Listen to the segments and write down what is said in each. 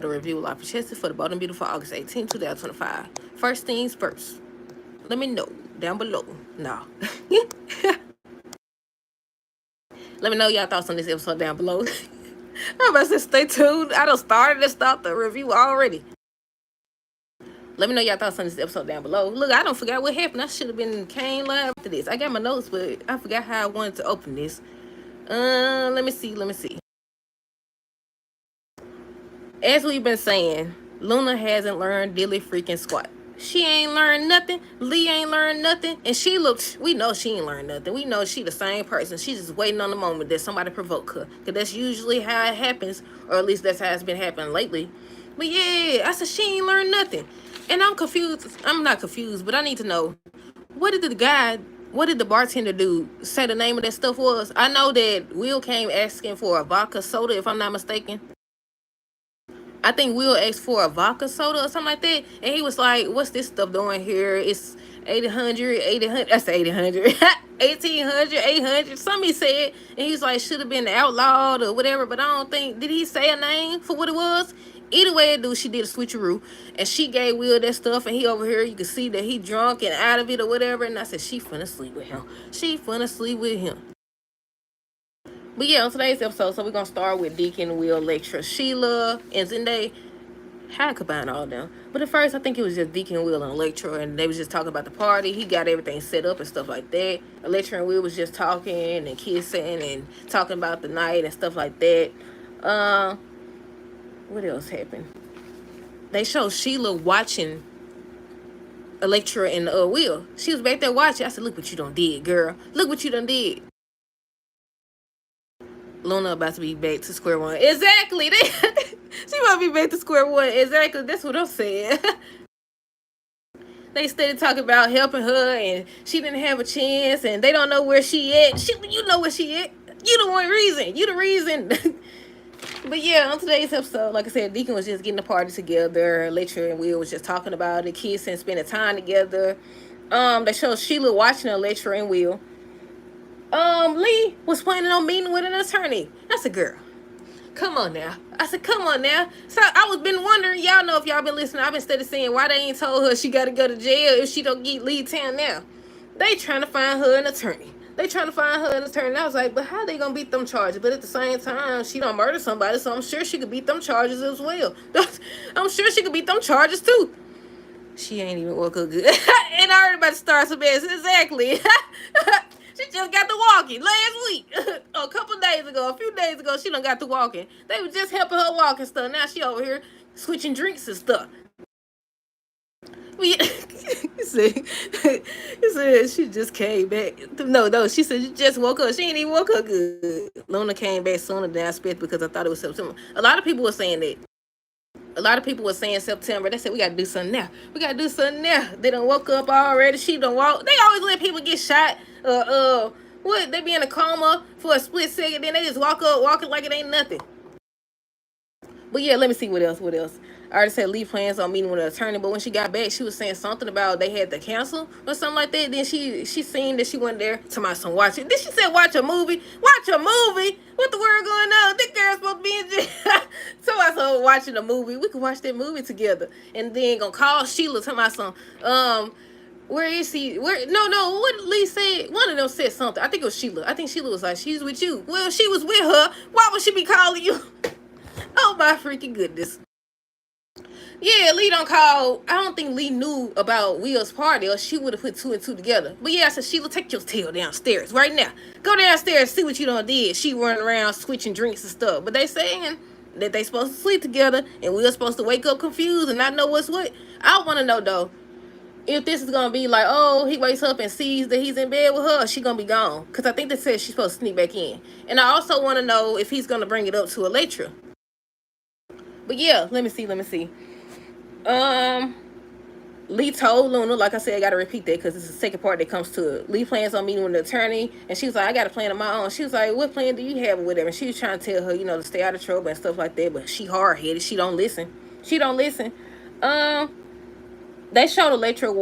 The review of Life Chester for the Bold and Beautiful August 18, 2025. First things first, let me know down below. No. Let me know y'all thoughts on this episode down below. I'm about to say stay tuned. I done started and stopped the review already. Let me know y'all thoughts on this episode down below. Look, I don't forget what happened. I should have been came live to this. I got my notes, but I forgot how I wanted to open this. Let me see. As we've been saying, Luna hasn't learned dilly freaking squat. She ain't learned nothing. Lee ain't learned nothing. And she looks, we know she ain't learned nothing. We know she the same person. She's just waiting on the moment that somebody provoke her. Because that's usually how it happens. Or at least that's how it's been happening lately. But yeah, I said she ain't learned nothing. And I'm confused. I'm not confused, but I need to know. What did the bartender dude say the name of that stuff was? I know that Will came asking for a vodka soda, if I'm not mistaken. I think Will asked for a vodka soda or something like that. And he was like, what's this stuff doing here? It's 800, that's 800, 1800, 800, something he said. And he's like, should have been outlawed or whatever. But I don't think, did he say a name for what it was? Either way, dude, she did a switcheroo. And she gave Will that stuff. And he over here, you can see that he drunk and out of it or whatever. And I said, she finna sleep with him. She finna sleep with him. But yeah, on today's episode, so we're going to start with Deacon, Will, Lectra, Sheila, and Zende. How I combine all of them. But at first, I think it was just Deacon, Will, and Electra, and they was just talking about the party. He got everything set up and stuff like that. Electra and Will was just talking and kissing and talking about the night and stuff like that. What else happened? They showed Sheila watching Electra and Will. She was back there watching. I said, look what you done did, girl. Look what you done did. Luna about to be back to square one. Exactly. She about to be back to square one. Exactly. That's what I'm saying. They started talking about helping her, and she didn't have a chance, and they don't know where she at. You know where she at. You the one reason. You the reason. But yeah, on today's episode, like I said, Deacon was just getting the party together. Lecture and Will was just talking about it, kissing, spending time together. They showed Sheila watching Lecture and Will. Lee was planning on meeting with an attorney. I said, girl, come on now. I said, come on now. So I was been wondering, y'all know if y'all been listening, I've been steady saying why they ain't told her she got to go to jail if she don't get leave town now. They trying to find her an attorney. And I was like, but how they gonna beat them charges? But at the same time, she don't murder somebody, so I'm sure she could beat them charges as well. I'm sure she could beat them charges too. She ain't even woke up good. And I already about to start some mess. Exactly. She just got to walking last week. A few days ago, she done got to walking. They were just helping her walk and stuff. Now she over here switching drinks and stuff. He said she just came back. No, she said she just woke up. She ain't even woke up good. Luna came back sooner than I expected because I thought it was September. A lot of people were saying that. A lot of people were saying September. They said, we got to do something now. They done woke up already. She done walk. They always let people get shot. What? They be in a coma for a split second. Then they just walking like it ain't nothing. But yeah, let me see what else. I already said Lee plans on meeting with an attorney. But when she got back, she was saying something about they had to cancel or something like that. Then she seen that she went there to my son watching. Then she said, watch a movie. What the word going on? This girl's supposed to be in jail. So I said, watching a movie. We could watch that movie together. And then gonna call Sheila to my son. Where is he? No, what did Lee say? One of them said something. I think it was Sheila. I think Sheila was like, she's with you. Well, she was with her. Why would she be calling you? Oh my freaking goodness. Yeah, Lee don't call. I don't think Lee knew about Will's party, or she would have put two and two together. But yeah, I said, Sheila, take your tail downstairs right now. Go downstairs, see what you done did. She running around switching drinks and stuff. But they saying that they supposed to sleep together, and Will's supposed to wake up confused and not know what's what. I want to know though, if this is gonna be like, oh, he wakes up and sees that he's in bed with her, or she gonna be gone. Because I think they said she's supposed to sneak back in. And I also want to know if he's gonna bring it up to Electra. But yeah, let me see. Lee told Luna, like I said, I gotta repeat that because it's the second part that comes to it. Lee plans on meeting with an attorney, and she was like, I got a plan of my own. She was like, what plan do you have or whatever? And she was trying to tell her, to stay out of trouble and stuff like that, but she hard-headed. She don't listen. They showed Electra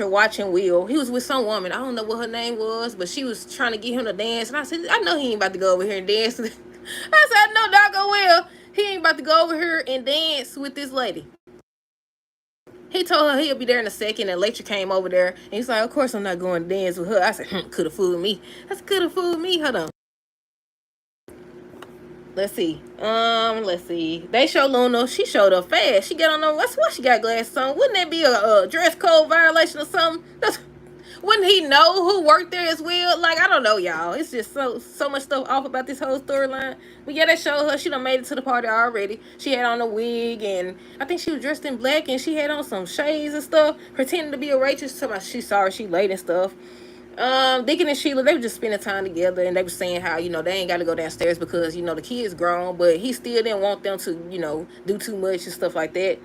watching Will. He was with some woman. I don't know what her name was, but she was trying to get him to dance. And I said, I know he ain't about to go over here and dance. I said, I know doggone well. He ain't about to go over here and dance with this lady. He told her he'll be there in a second, and Lecture came over there, and he's like, of course I'm not going to dance with her. I said, could have fooled me. That's could have fooled me. Hold on. Let's see. Let's see. They show Luna. She showed up fast. She got on the. What's why she got glasses on? Wouldn't that be a dress code violation or something? Wouldn't he know who worked there as well? Like, I don't know, y'all. It's just so much stuff off about this whole storyline. But yeah, they showed her. She done made it to the party already. She had on a wig, and I think she was dressed in black, and she had on some shades and stuff, pretending to be a waitress. So she's sorry she late and stuff. Deacon and Sheila, they were just spending time together, and they were saying how, they ain't got to go downstairs because, the kid's grown, but he still didn't want them to, do too much and stuff like that.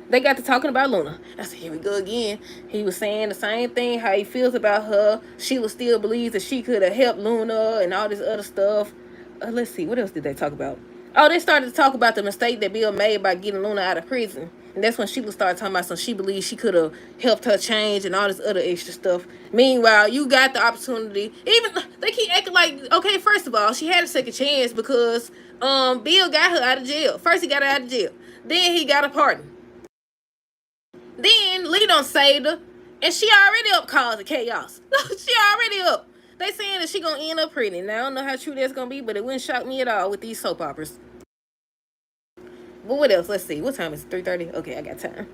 They got to talking about Luna. I said, here we go again. He was saying the same thing, how he feels about her. Sheila still believes that she could have helped Luna and all this other stuff. Let's see, what else did they talk about? Oh, they started to talk about the mistake that Bill made by getting Luna out of prison. And that's when Sheila started talking about she believes she could have helped her change and all this other extra stuff. Meanwhile, you got the opportunity. Even they keep acting like, okay, first of all, she had a second chance because Bill got her out of jail. First he got her out of jail. Then he got a pardon. Then Lee done saved her. And she already up causing chaos. She already up. They saying that she gonna end up pregnant. Now I don't know how true that's gonna be, but it wouldn't shock me at all with these soap operas. But what else? Let's see. What time is it? 3:30? Okay, I got time.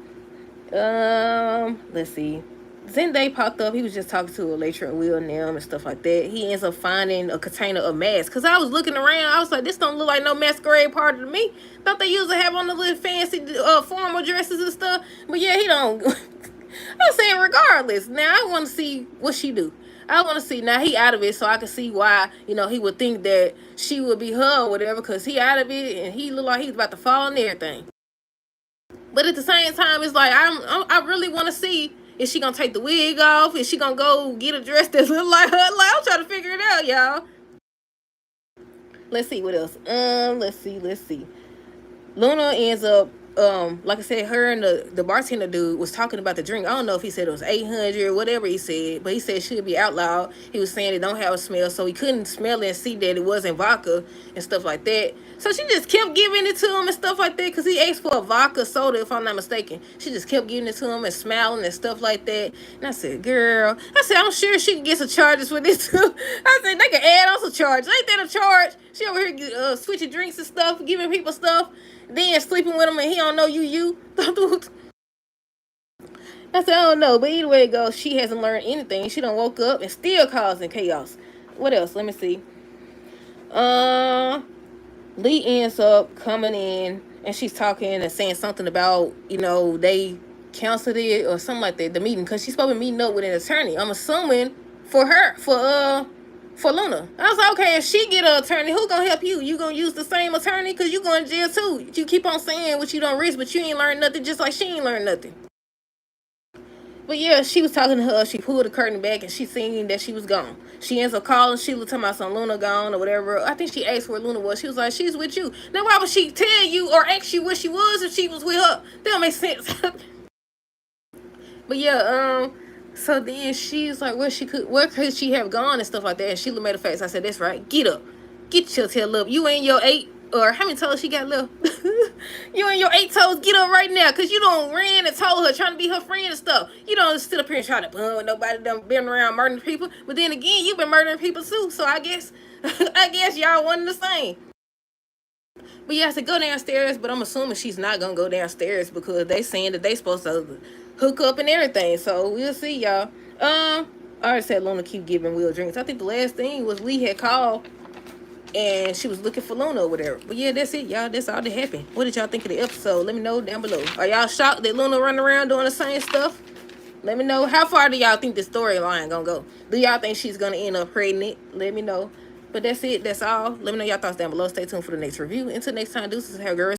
Let's see. Zende popped up. He was just talking to Electra and Will and them and stuff like that. He ends up finding a container of masks. Because I was looking around. I was like, this don't look like no masquerade party to me. Thought they usually have on the little fancy formal dresses and stuff. But yeah, he don't. I'm saying regardless. Now, I want to see what she do. I want to see. Now, he out of it, so I can see why, he would think that she would be her or whatever. Because he out of it, and he look like he's about to fall and everything. But at the same time, it's like, I really want to see, is she going to take the wig off? Is she going to go get a dress that look like her? Like, I'm trying to figure it out, y'all. Let's see, what else? Let's see. Luna ends up, like I said, her and the bartender dude was talking about the drink. I don't know if he said it was 800 or whatever he said, but he said it should be outlawed. He was saying it don't have a smell, so he couldn't smell it and see that it wasn't vodka and stuff like that. So she just kept giving it to him and stuff like that because he asked for a vodka soda, if I'm not mistaken. She just kept giving it to him and smiling and stuff like that. And I said, girl, I'm sure she can get some charges for this too. I said, they can add on some charges. Ain't that a charge? She over here switching drinks and stuff, giving people stuff, then sleeping with him and he don't know you. I said, I don't know. But either way it goes, she hasn't learned anything. She done woke up and still causing chaos. What else? Let me see. Lee ends up coming in and she's talking and saying something about, they canceled it or something like that, the meeting, because she's supposed to be meeting up with an attorney. I'm assuming for her, for Luna. I was like, okay, if she get an attorney, who gonna help you? You gonna use the same attorney? Because you going to jail too. You keep on saying what you don't risk, but you ain't learned nothing, just like she ain't learned nothing. But yeah, she was talking to her. She pulled the curtain back and she seen that she was gone. She ends up calling Sheila, talking about some Luna gone or whatever. I think she asked where Luna was. She was like, she's with you. Now, why would she tell you or ask you where she was if she was with her? That don't make sense. But yeah, so then she's like, where could she have gone and stuff like that? And Sheila made a face. I said, that's right. Get up. Get your tail up. You ain't your 8. Or how many toes she got left? You and your 8 toes, get up right now. Because you don't ran and told her, trying to be her friend and stuff. You don't sit up here and try to bum with nobody done been around murdering people. But then again, you've been murdering people too. So I guess y'all one and the same. But yeah, I said go downstairs. But I'm assuming she's not going to go downstairs because they saying that they supposed to hook up and everything. So we'll see, y'all. I already said Luna keep giving Will drinks. I think the last thing was Lee had called and she was looking for Luna or whatever. But yeah, that's it, y'all. That's all that happened. What did y'all think of the episode? Let me know down below. Are y'all shocked that Luna running around doing the same stuff? Let me know. How far do y'all think the storyline gonna go? Do y'all think she's gonna end up pregnant? Let me know. But that's it. That's all. Let me know y'all thoughts down below. Stay tuned for the next review. Until next time, deuces, hair girls.